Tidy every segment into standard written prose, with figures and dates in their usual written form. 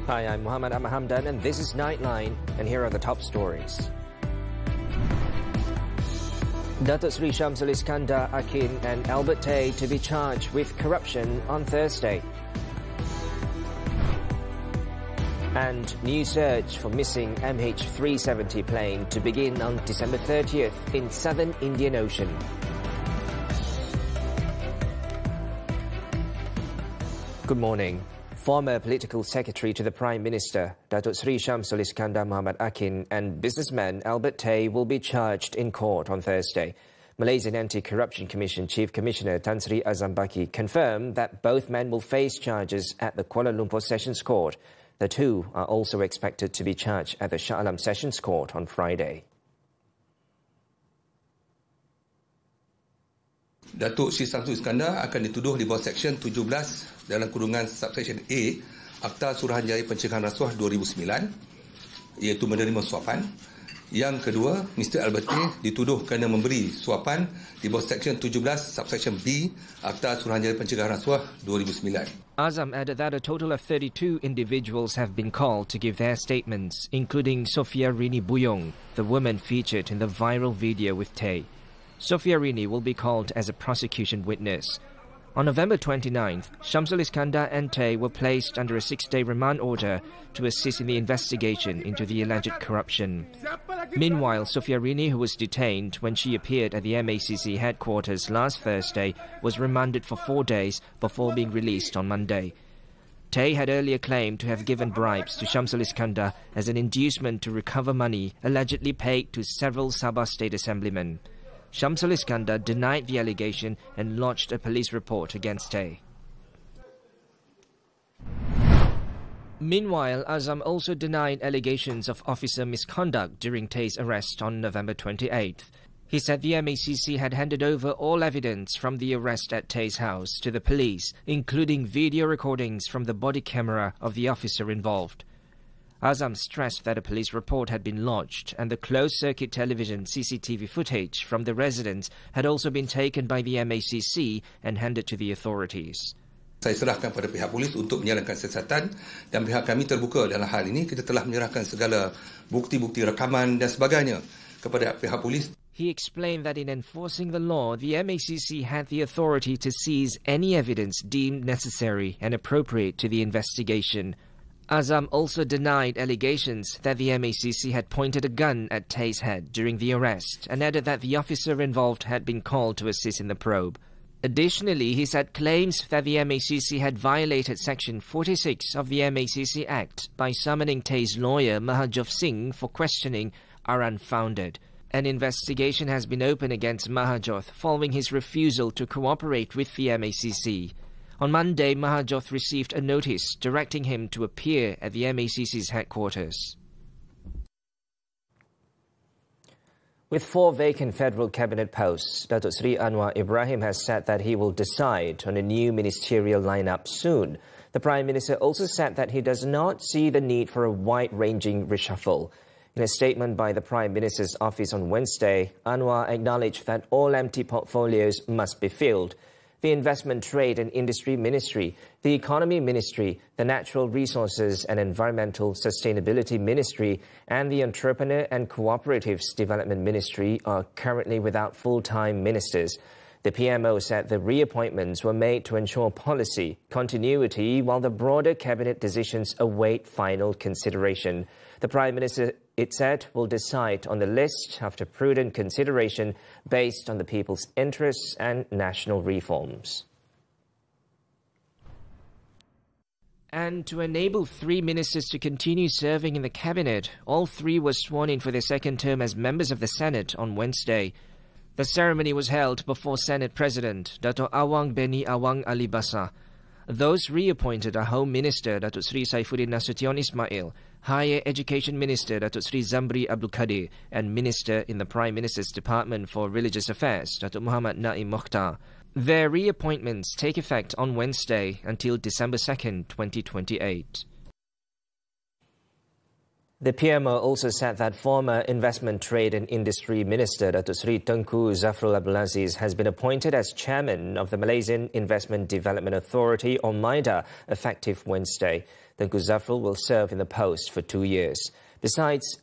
Hi, I'm Muhammed. I'm Hamdan, and this is Nightline, and here are the top stories. Datuk Sri Shamsul Iskandar Akin and Albert Tay to be charged with corruption on Thursday. And new search for missing MH370 plane to begin on December 30th in southern Indian Ocean. Good morning. Former political secretary to the Prime Minister, Datuk Sri Shamsul Iskandar Muhammad Akin, and businessman Albert Tay will be charged in court on Thursday. Malaysian Anti-Corruption Commission Chief Commissioner Tan Sri Azam Baki confirmed that both men will face charges at the Kuala Lumpur Sessions Court. The two are also expected to be charged at the Shah Alam Sessions Court on Friday. Datuk Sri Shamsul Iskandar akan dituduh di bawah Seksyen 17 dalam kurungan Subsection A Akta Suruhanjaya Pencegahan Rasuah 2009 iaitu menerima suapan. Yang kedua, Mr. Albert Tay dituduh kerana memberi suapan di bawah Seksyen 17 Subsection B Akta Suruhanjaya Pencegahan Rasuah 2009. Azam added that a total of 32 individuals have been called to give their statements, including Sophia Rini Buyong, the woman featured in the viral video with Tay. Sophia Rini will be called as a prosecution witness. On November 29th, Shamsul Iskandar and Tay were placed under a 6-day remand order to assist in the investigation into the alleged corruption. Meanwhile, Sophia Rini, who was detained when she appeared at the MACC headquarters last Thursday, was remanded for 4 days before being released on Monday. Tay had earlier claimed to have given bribes to Shamsul Iskandar as an inducement to recover money allegedly paid to several Sabah state assemblymen. Shamsul Iskandar denied the allegation and lodged a police report against Tay. Meanwhile, Azam also denied allegations of officer misconduct during Tay's arrest on November 28th. He said the MACC had handed over all evidence from the arrest at Tay's house to the police, including video recordings from the body camera of the officer involved. Azam stressed that a police report had been lodged and the closed-circuit television CCTV footage from the residence had also been taken by the MACC and handed to the authorities. Saya serahkan pada pihak polis untuk menjalankan siasatan dan pihak kami terbuka dalam hal ini. Kita telah menyerahkan segala bukti-bukti rekaman dan sebagainya kepada pihak polis. He explained that in enforcing the law, the MACC had the authority to seize any evidence deemed necessary and appropriate to the investigation. Azam also denied allegations that the MACC had pointed a gun at Tay's head during the arrest and added that the officer involved had been called to assist in the probe. Additionally, he said claims that the MACC had violated Section 46 of the MACC Act by summoning Tay's lawyer Mahajov Singh for questioning are unfounded. An investigation has been opened against Mahajoth following his refusal to cooperate with the MACC. On Monday, Mahajoth received a notice directing him to appear at the MACC's headquarters. With 4 vacant federal cabinet posts, Datuk Sri Anwar Ibrahim has said that he will decide on a new ministerial lineup soon. The Prime Minister also said that he does not see the need for a wide-ranging reshuffle. In a statement by the Prime Minister's office on Wednesday, Anwar acknowledged that all empty portfolios must be filled. The Investment, Trade and Industry Ministry, the Economy Ministry, the Natural Resources and Environmental Sustainability Ministry, and the Entrepreneur and Cooperatives Development Ministry are currently without full-time ministers. The PMO said the reappointments were made to ensure policy continuity while the broader cabinet decisions await final consideration. The Prime Minister, it said, will decide on the list after prudent consideration based on the people's interests and national reforms. And to enable 3 ministers to continue serving in the cabinet, all 3 were sworn in for their second term as members of the Senate on Wednesday. The ceremony was held before Senate President Dato' Awang Beni Awang Ali Basa. Those reappointed are Home Minister Datuk Sri Saifuddin Nasution Ismail, Higher Education Minister Datuk Sri Zamri Abdul Kadir, and Minister in the Prime Minister's Department for Religious Affairs Datuk Muhammad Naim Mokhtar. Their reappointments take effect on Wednesday until December 2nd, 2028. The PMO also said that former Investment, Trade and Industry Minister Datuk Seri Tengku Zafrul Abdulaziz has been appointed as chairman of the Malaysian Investment Development Authority, or MIDA, effective Wednesday. Tengku Zafrul will serve in the post for 2 years. Besides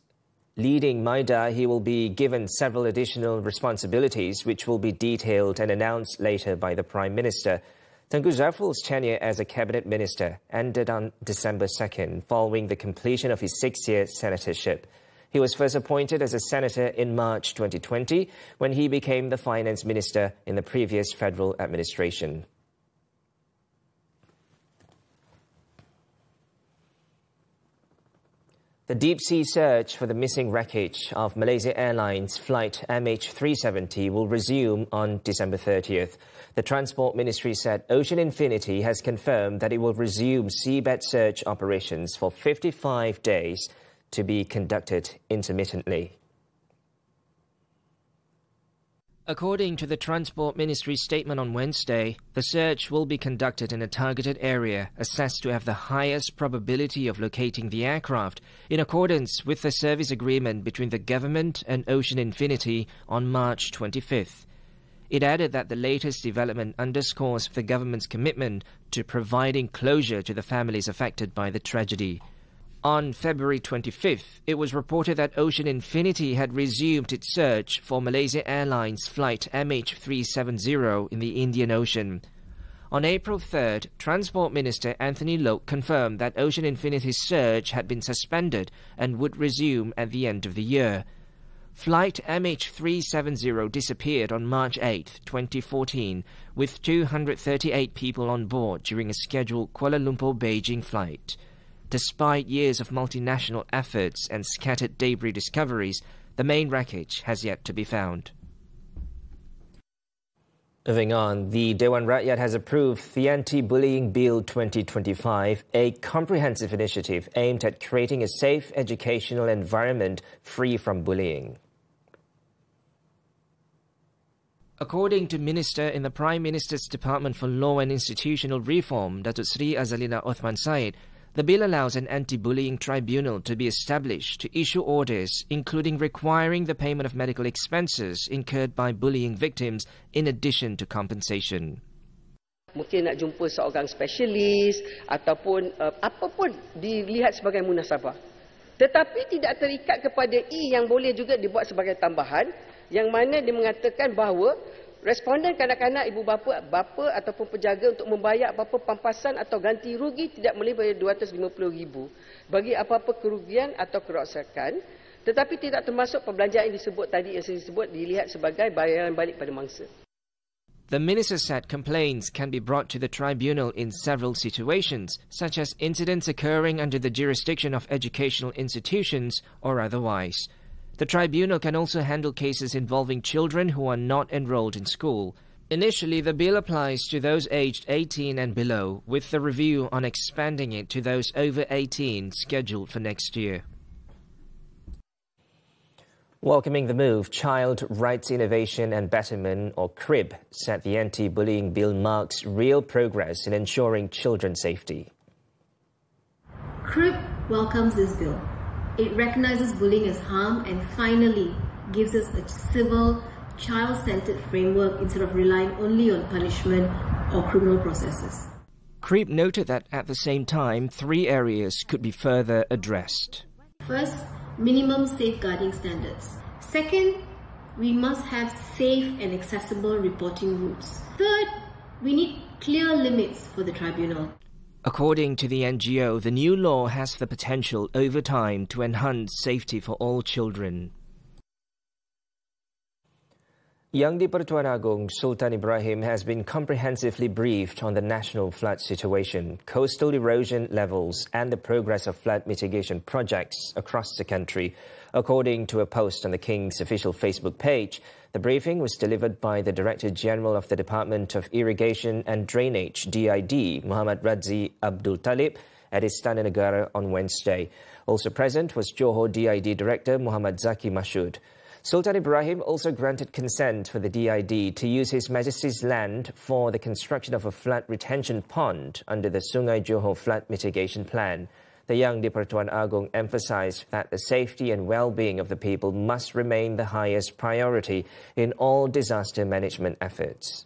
leading MIDA, he will be given several additional responsibilities, which will be detailed and announced later by the Prime Minister. Tengku Zafrul's tenure as a cabinet minister ended on December 2nd, following the completion of his 6-year senatorship. He was first appointed as a senator in March 2020, when he became the finance minister in the previous federal administration. The deep-sea search for the missing wreckage of Malaysia Airlines flight MH370 will resume on December 30th. The Transport Ministry said Ocean Infinity has confirmed that it will resume seabed search operations for 55 days to be conducted intermittently. According to the Transport Ministry's statement on Wednesday, the search will be conducted in a targeted area assessed to have the highest probability of locating the aircraft, in accordance with the service agreement between the government and Ocean Infinity on March 25th. It added that the latest development underscores the government's commitment to providing closure to the families affected by the tragedy. On February 25th, it was reported that Ocean Infinity had resumed its search for Malaysia Airlines flight MH370 in the Indian Ocean. On April 3rd, Transport Minister Anthony Loke confirmed that Ocean Infinity's search had been suspended and would resume at the end of the year. Flight MH370 disappeared on March 8, 2014, with 238 people on board during a scheduled Kuala Lumpur-Beijing flight. Despite years of multinational efforts and scattered debris discoveries, the main wreckage has yet to be found. Moving on, the Dewan Rakyat has approved the Anti-Bullying Bill 2025, a comprehensive initiative aimed at creating a safe educational environment free from bullying. According to Minister in the Prime Minister's Department for Law and Institutional Reform, Datuk Seri Azalina Othman Said, the bill allows an anti-bullying tribunal to be established to issue orders, including requiring the payment of medical expenses incurred by bullying victims in addition to compensation. Mungkin nak jumpa seorang spesialis ataupun apa pun dilihat sebagai munasabah. Tetapi tidak terikat kepada yang boleh juga dibuat sebagai tambahan, yang mana dia mengatakan bahawa responden kanak-kanak ibu bapa ataupun penjaga untuk membayar apa-apa pampasan atau ganti rugi tidak melebihi RM250,000 bagi apa-apa kerugian atau kerosakan, tetapi tidak termasuk perbelanjaan yang disebut tadi, yang saya sebut dilihat sebagai bayaran balik pada mangsa. The minister said complaints can be brought to the tribunal in several situations, such as incidents occurring under the jurisdiction of educational institutions or otherwise. The tribunal can also handle cases involving children who are not enrolled in school. Initially, the bill applies to those aged 18 and below, with the review on expanding it to those over 18 scheduled for next year. Welcoming the move, Child Rights Innovation and Betterment, or CRIB, said the anti-bullying bill marks real progress in ensuring children's safety. CRIB welcomes this bill. It recognizes bullying as harm and finally gives us a civil, child-centered framework instead of relying only on punishment or criminal processes. CRIB noted that at the same time, 3 areas could be further addressed. First, minimum safeguarding standards. Second, we must have safe and accessible reporting routes. Third, we need clear limits for the tribunal. According to the NGO, the new law has the potential over time to enhance safety for all children. Yang di-Pertuan Agong Sultan Ibrahim has been comprehensively briefed on the national flood situation, coastal erosion levels and the progress of flood mitigation projects across the country. According to a post on the King's official Facebook page, the briefing was delivered by the Director General of the Department of Irrigation and Drainage, DID, Muhammad Radzi Abdul Talib, at Istana Negara on Wednesday. Also present was Johor DID Director Muhammad Zaki Mashud. Sultan Ibrahim also granted consent for the DID to use His Majesty's land for the construction of a flood retention pond under the Sungai Johor Flood Mitigation Plan. The Yang di-Pertuan Agong emphasized that the safety and well-being of the people must remain the highest priority in all disaster management efforts.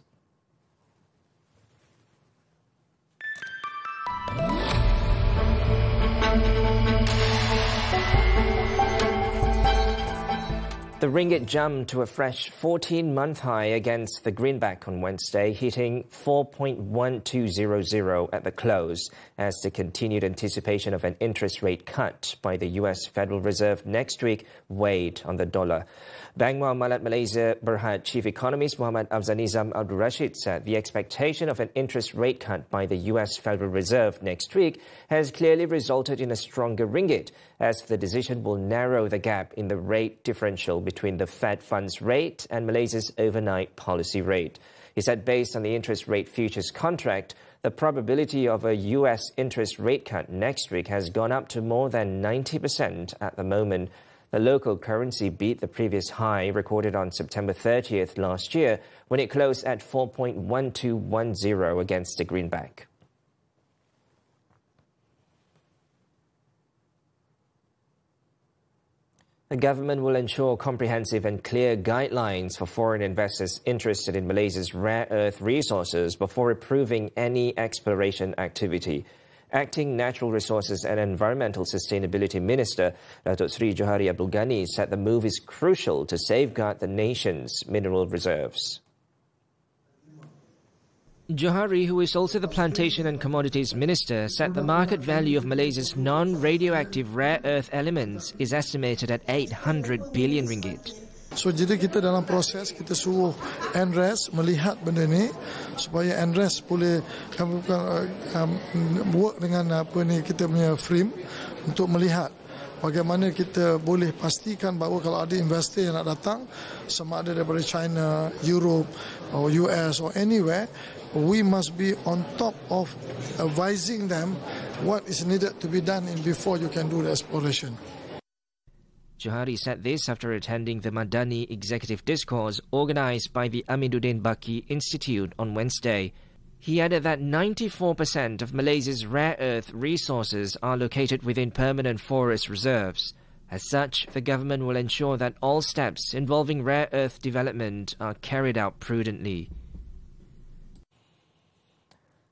The ringgit jumped to a fresh 14-month high against the greenback on Wednesday, hitting 4.1200 at the close as the continued anticipation of an interest rate cut by the US Federal Reserve next week weighed on the dollar. Bank Muamalat Malaysia Berhad Chief Economist Muhammad Afzanizam Abdul Rashid said the expectation of an interest rate cut by the US Federal Reserve next week has clearly resulted in a stronger ringgit, as the decision will narrow the gap in the rate differential between the Fed funds rate and Malaysia's overnight policy rate. He said based on the interest rate futures contract, the probability of a US interest rate cut next week has gone up to more than 90% at the moment. The local currency beat the previous high recorded on September 30th last year when it closed at 4.1210 against the greenback. The government will ensure comprehensive and clear guidelines for foreign investors interested in Malaysia's rare earth resources before approving any exploration activity. Acting Natural Resources and Environmental Sustainability Minister Datuk Sri Johari Abdul Ghani said the move is crucial to safeguard the nation's mineral reserves. Johari, who is also the Plantation and Commodities Minister, said the market value of Malaysia's non-radioactive rare earth elements is estimated at 800 billion ringgit. So jadi kita dalam proses kita suruh NRES melihat benda ni supaya NRES boleh work dengan apa ni kita punya frame untuk melihat bagaimana kita boleh pastikan bahawa kalau ada investor yang nak datang sama ada daripada China, Europe or US or anywhere, we must be on top of advising them what is needed to be done before you can do the exploration. Johari said this after attending the Madani Executive Discourse organised by the Amiduddin Baki Institute on Wednesday. He added that 94% of Malaysia's rare earth resources are located within permanent forest reserves. As such, the government will ensure that all steps involving rare earth development are carried out prudently.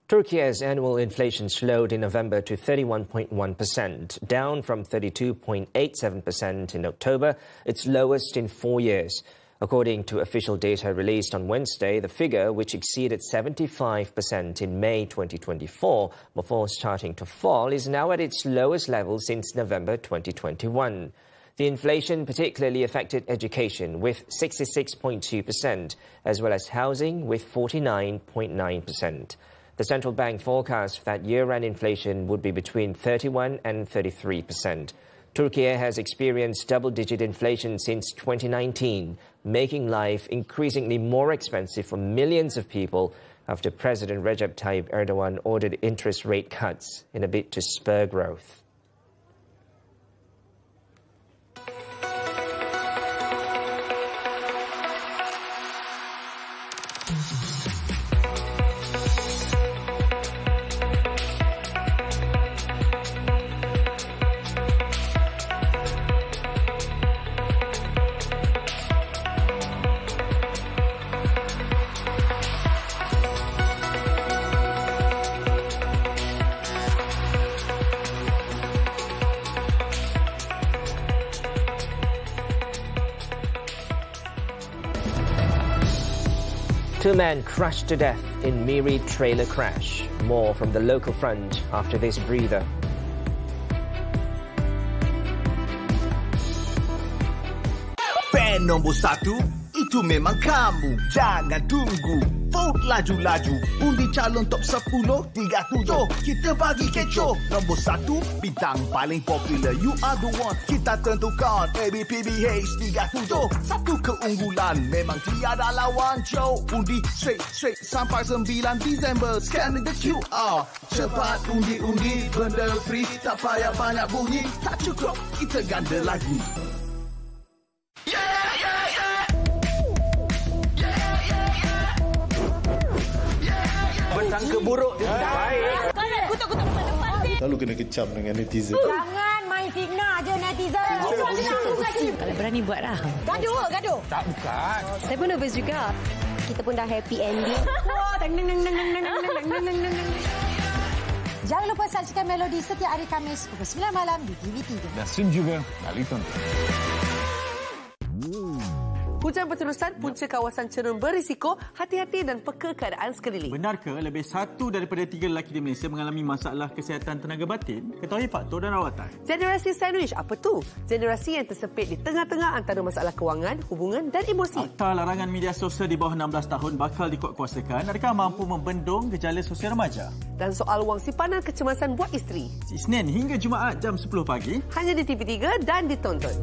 Turkey's annual inflation slowed in November to 31.1%, down from 32.87% in October, its lowest in 4 years. According to official data released on Wednesday, the figure, which exceeded 75% in May 2024 before starting to fall, is now at its lowest level since November 2021. The inflation particularly affected education with 66.2%, as well as housing with 49.9%. The central bank forecast that year-end inflation would be between 31 and 33%. Turkey has experienced double-digit inflation since 2019, making life increasingly more expensive for millions of people after President Recep Tayyip Erdogan ordered interest rate cuts in a bid to spur growth. Two men crushed to death in Miri trailer crash. More from the local front after this breather. Fan nombor 1, itu memang kamu. Jangan tunggu. Vote laju-laju. Undi calon top 10, 37. Kita bagi kecoh. Nombor 1, bintang paling popular. You are the one. Kita tentukan. ABPBH 37. Satu keunggulan. Memang tiada lawan. Joe. Undi straight sampai 9 Disember. Scan the QR. Cepat undi-undi. Benda free. Tak payah banyak bunyi. Tak cukup. Kita ganda lagi. Bersangka buruk dia tidak baik. Kutuk-kutuk depan sini. Selalu kena kecam dengan netizen. Jangan main fitnah je netizen. Kalau berani buat lah. Gaduh. Tak, bukan. Saya pun nervous juga. Kita pun dah happy ending. Jangan lupa saksikan Melodi setiap hari Khamis pukul 9 malam di TV3. Dan stream juga kali tonton. Hujan berterusan, punca kawasan cenderung berisiko, hati-hati dan peka keadaan sekeliling. Benarkah lebih satu daripada 3 lelaki di Malaysia mengalami masalah kesihatan tenaga batin? Ketahui faktor dan rawatan. Generasi sandwich, apa tu? Generasi yang tersepit di tengah-tengah antara masalah kewangan, hubungan dan emosi. Akta larangan media sosial di bawah 16 tahun bakal dikuatkuasakan. Adakah mampu membendung gejala sosial remaja? Dan soal wang simpanan kecemasan buat isteri. Isnin hingga Jumaat jam 10 pagi. Hanya di TV3 dan ditonton.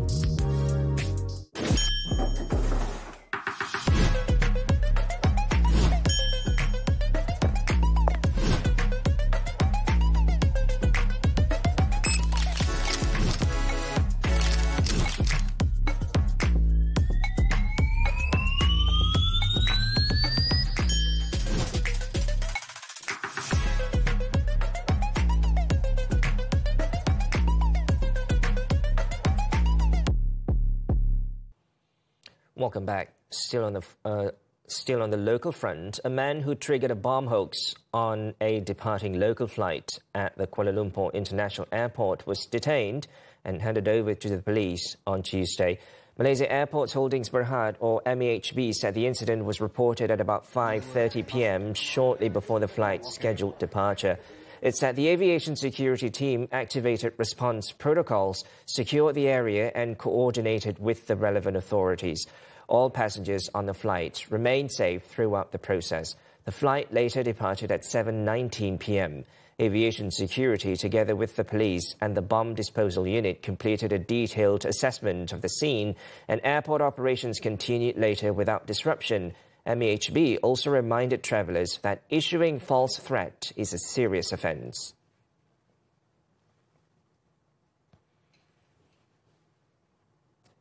Welcome back. Still on the local front, a man who triggered a bomb hoax on a departing local flight at the Kuala Lumpur International Airport was detained and handed over to the police on Tuesday. Malaysia Airports Holdings Berhad, or MH370, said the incident was reported at about 5:30 p.m. shortly before the flight's scheduled departure. It said the aviation security team activated response protocols, secured the area and coordinated with the relevant authorities. All passengers on the flight remained safe throughout the process. The flight later departed at 7:19 p.m. Aviation security, together with the police and the bomb disposal unit, completed a detailed assessment of the scene, and airport operations continued later without disruption. MEHB also reminded travellers that issuing false threat is a serious offence.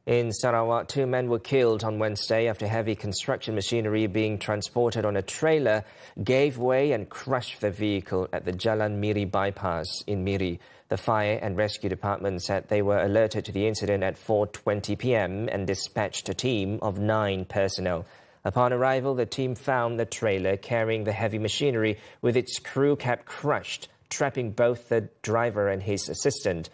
In Sarawak, 2 men were killed on Wednesday after heavy construction machinery being transported on a trailer gave way and crushed the vehicle at the Jalan Miri bypass in Miri. The Fire and Rescue Department said they were alerted to the incident at 4:20 p.m. and dispatched a team of 9 personnel. Upon arrival, the team found the trailer carrying the heavy machinery with its crew cab crushed, trapping both the driver and his assistant.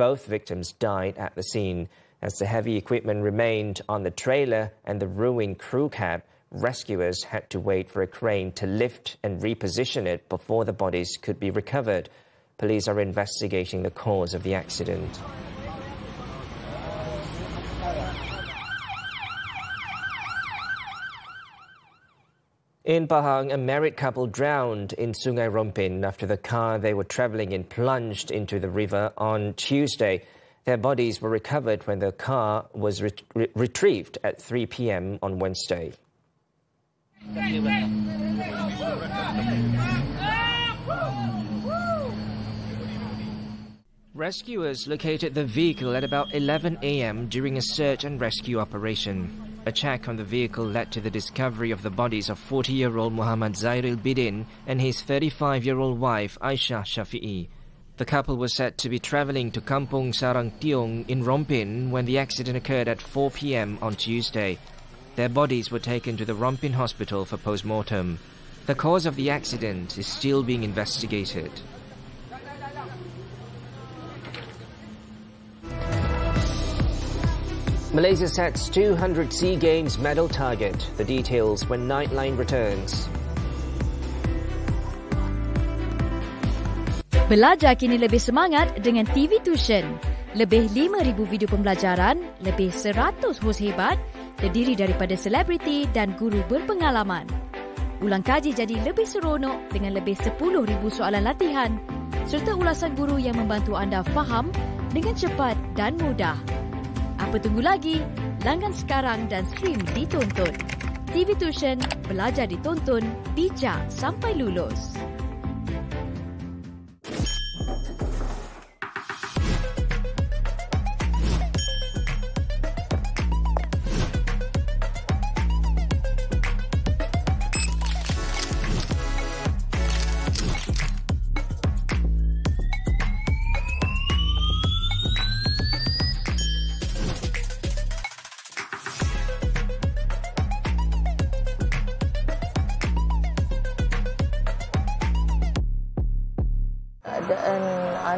Both victims died at the scene. As the heavy equipment remained on the trailer and the ruined crew cab, rescuers had to wait for a crane to lift and reposition it before the bodies could be recovered. Police are investigating the cause of the accident. In Pahang, a married couple drowned in Sungai Rompin after the car they were travelling in plunged into the river on Tuesday. Their bodies were recovered when the car was retrieved at 3 p.m. on Wednesday. Rescuers located the vehicle at about 11 a.m. during a search and rescue operation. A check on the vehicle led to the discovery of the bodies of 40-year-old Muhammad Bidin and his 35-year-old wife Aisyah Shafi'i. The couple was said to be travelling to Kampung Sarang Tiong in Rompin when the accident occurred at 4 p.m. on Tuesday. Their bodies were taken to the Rompin hospital for post-mortem. The cause of the accident is still being investigated. Malaysia sets 200 SEA Games medal target. The details when Nightline returns. Belajar kini lebih semangat dengan TV Tuition. Lebih 5,000 video pembelajaran, lebih 100 hos hebat, terdiri daripada selebriti dan guru berpengalaman. Ulang kaji jadi lebih seronok dengan lebih 10,000 soalan latihan serta ulasan guru yang membantu anda faham dengan cepat dan mudah. Apa tunggu lagi? Langgan sekarang dan stream ditonton. TV Tuition, belajar ditonton, bijak sampai lulus.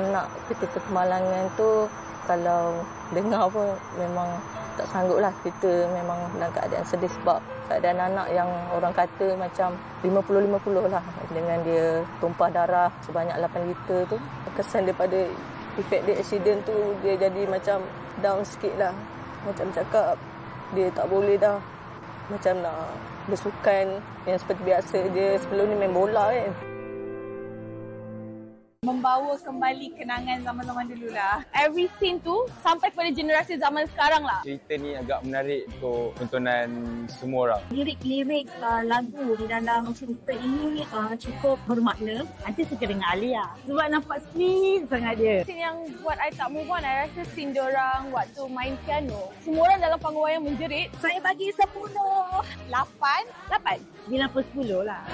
anak ketika kemalangan tu, kalau dengar pun memang tak sanggup lah. Kita memang dalam keadaan sedih sebab keadaan anak yang orang kata macam 50-50 lah. Dengan dia tumpah darah sebanyak 8 liter tu. Kesan daripada efek dia accident tu, dia jadi macam down sikit lah. Macam cakap dia tak boleh dah macam nak bersukan yang seperti biasa je. Sebelum ni main bola kan. Membawa kembali kenangan zaman-zaman dulu lah. Every scene tu sampai kepada generasi zaman sekarang lah. Cerita ni agak menarik untuk tontonan semua orang. Lirik-lirik lagu di dalam cerita ini cukup bermakna. Nanti suka dengar Alia. Sebab nampak sweet sangat dia. Scene yang buat I tak move on, I rasa scene diorang waktu main piano. Semua orang dalam panggung wayang menjerit. Saya bagi 10. 8? 9 per 10 lah.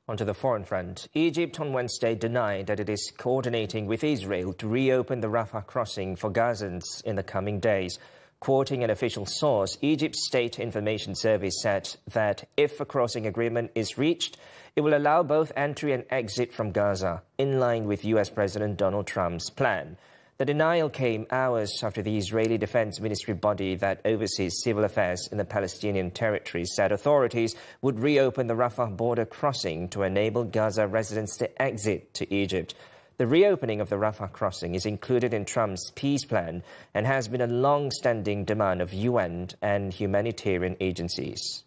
Onto the foreign front. Egypt on Wednesday denied that it is coordinating with Israel to reopen the Rafah crossing for Gazans in the coming days. Quoting an official source, Egypt's State Information Service said that if a crossing agreement is reached, it will allow both entry and exit from Gaza, in line with US President Donald Trump's plan. The denial came hours after the Israeli Defense Ministry body that oversees civil affairs in the Palestinian territories said authorities would reopen the Rafah border crossing to enable Gaza residents to exit to Egypt. The reopening of the Rafah crossing is included in Trump's peace plan and has been a long-standing demand of UN and humanitarian agencies.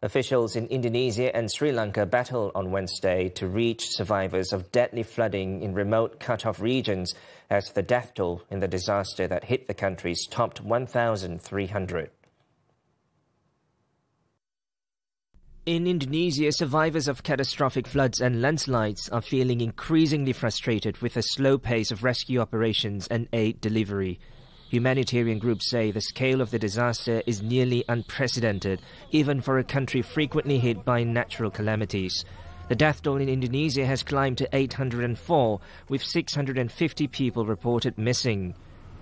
Officials in Indonesia and Sri Lanka battled on Wednesday to reach survivors of deadly flooding in remote cut-off regions as the death toll in the disaster that hit the countries topped 1,300. In Indonesia, survivors of catastrophic floods and landslides are feeling increasingly frustrated with the slow pace of rescue operations and aid delivery. Humanitarian groups say the scale of the disaster is nearly unprecedented, even for a country frequently hit by natural calamities. The death toll in Indonesia has climbed to 804, with 650 people reported missing.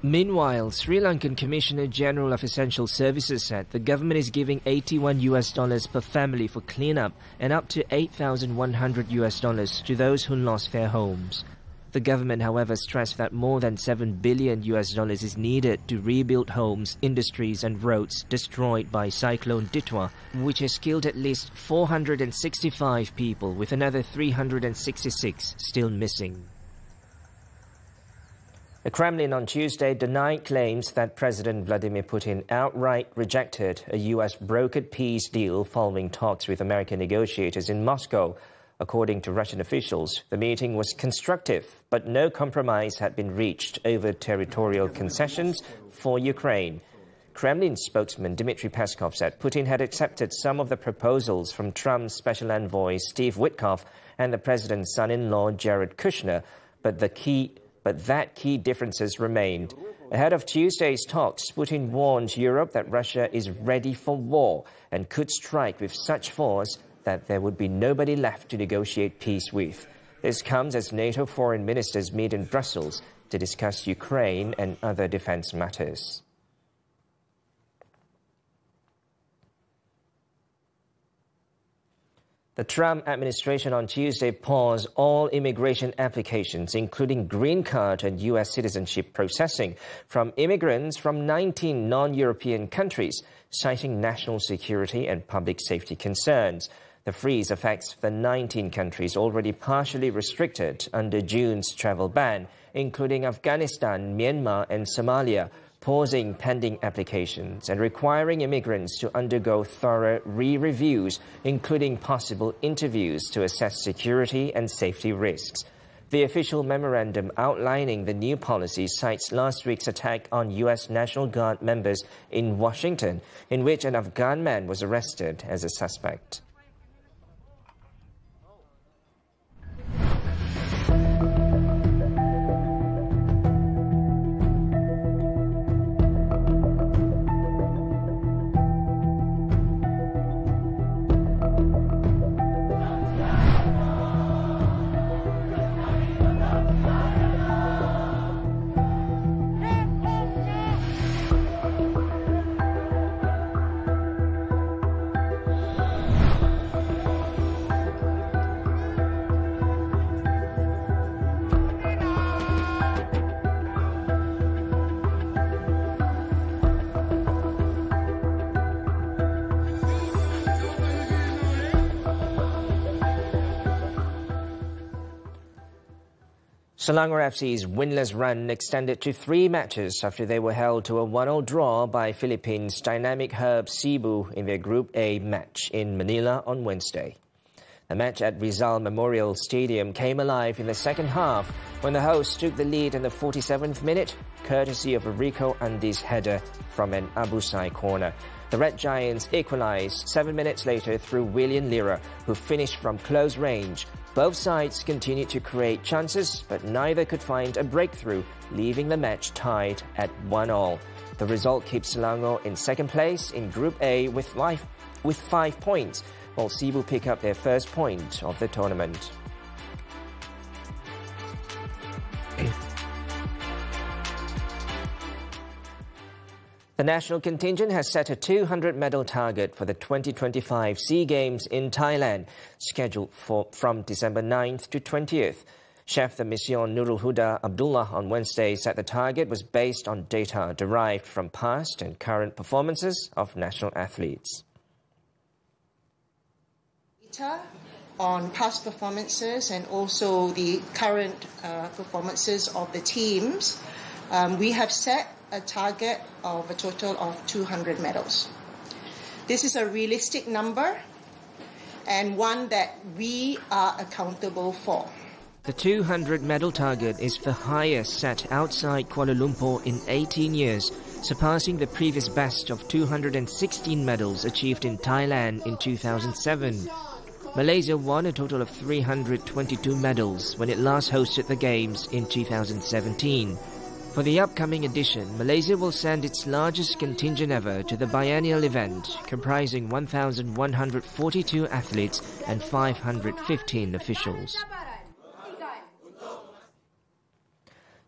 Meanwhile, Sri Lankan Commissioner General of Essential Services said the government is giving $81 per family for cleanup and up to $8,100 to those who lost their homes. The government, however, stressed that more than $7 billion is needed to rebuild homes, industries and roads destroyed by Cyclone Ditwa, which has killed at least 465 people, with another 366 still missing. The Kremlin on Tuesday denied claims that President Vladimir Putin outright rejected a U.S. brokered peace deal following talks with American negotiators in Moscow. According to Russian officials, the meeting was constructive, but no compromise had been reached over territorial concessions for Ukraine. Kremlin spokesman Dmitry Peskov said Putin had accepted some of the proposals from Trump's special envoy Steve Witkoff and the president's son-in-law Jared Kushner, but that key differences remained. Ahead of Tuesday's talks, Putin warned Europe that Russia is ready for war and could strike with such force that there would be nobody left to negotiate peace with. This comes as NATO foreign ministers meet in Brussels to discuss Ukraine and other defense matters. The Trump administration on Tuesday paused all immigration applications, including green card and U.S. citizenship processing, from immigrants from 19 non-European countries, citing national security and public safety concerns. The freeze affects the 19 countries already partially restricted under June's travel ban, including Afghanistan, Myanmar and Somalia, pausing pending applications and requiring immigrants to undergo thorough re-reviews, including possible interviews to assess security and safety risks. The official memorandum outlining the new policy cites last week's attack on U.S. National Guard members in Washington, in which an Afghan man was arrested as a suspect. Selangor FC's winless run extended to 3 matches after they were held to a 1-1 draw by Philippines' dynamic Herb Cebu in their Group A match in Manila on Wednesday. The match at Rizal Memorial Stadium came alive in the second half when the hosts took the lead in the 47th minute, courtesy of a Rico Andi's header from an Abusai corner. The Red Giants equalised 7 minutes later through William Lira, who finished from close range. Both sides continued to create chances, but neither could find a breakthrough, leaving the match tied at 1-1. The result keeps Selangor in second place in Group A with 5 points, while Cebu pick up their first point of the tournament. The national contingent has set a 200-medal target for the 2025 SEA Games in Thailand, scheduled from December 9th to 20th. Chef de Mission Nurul Huda Abdullah on Wednesday said the target was based on data derived from past and current performances of national athletes. Data on past performances and also the current performances of the teams, we have set a target of a total of 200 medals. This is a realistic number and one that we are accountable for. The 200-medal target is the highest set outside Kuala Lumpur in 18 years, surpassing the previous best of 216 medals achieved in Thailand in 2007. Malaysia won a total of 322 medals when it last hosted the Games in 2017. For the upcoming edition, Malaysia will send its largest contingent ever to the biennial event, comprising 1,142 athletes and 515 officials.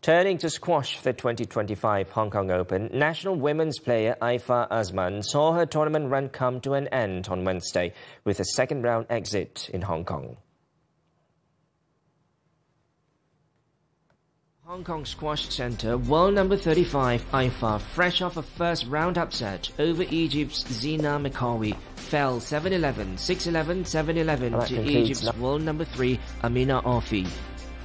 Turning to squash, the 2025 Hong Kong Open, national women's player Aifa Azman saw her tournament run come to an end on Wednesday with a second-round exit in Hong Kong. Hong Kong Squash Centre, world number 35 Aifa, fresh off a first-round upset over Egypt's Zina Mekawi, fell 7-11, 6-11, 7-11 to Egypt's world number 3 Amina Ofi.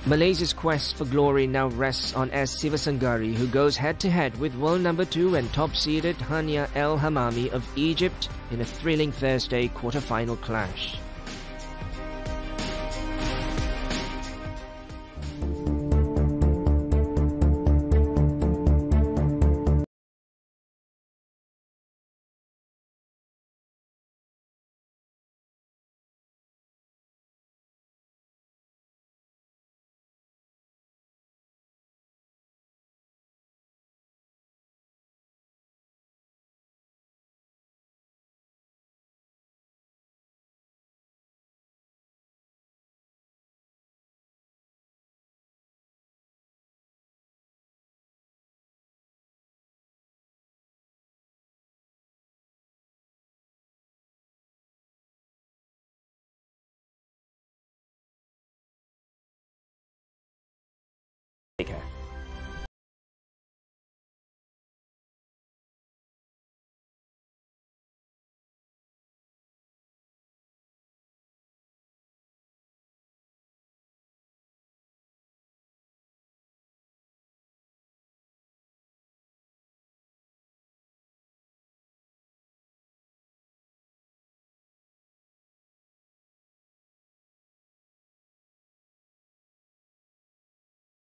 Malaysia's quest for glory now rests on S. Sivasangari, who goes head-to-head with world number 2 and top-seeded Hania El Hamami of Egypt in a thrilling Thursday quarter-final clash.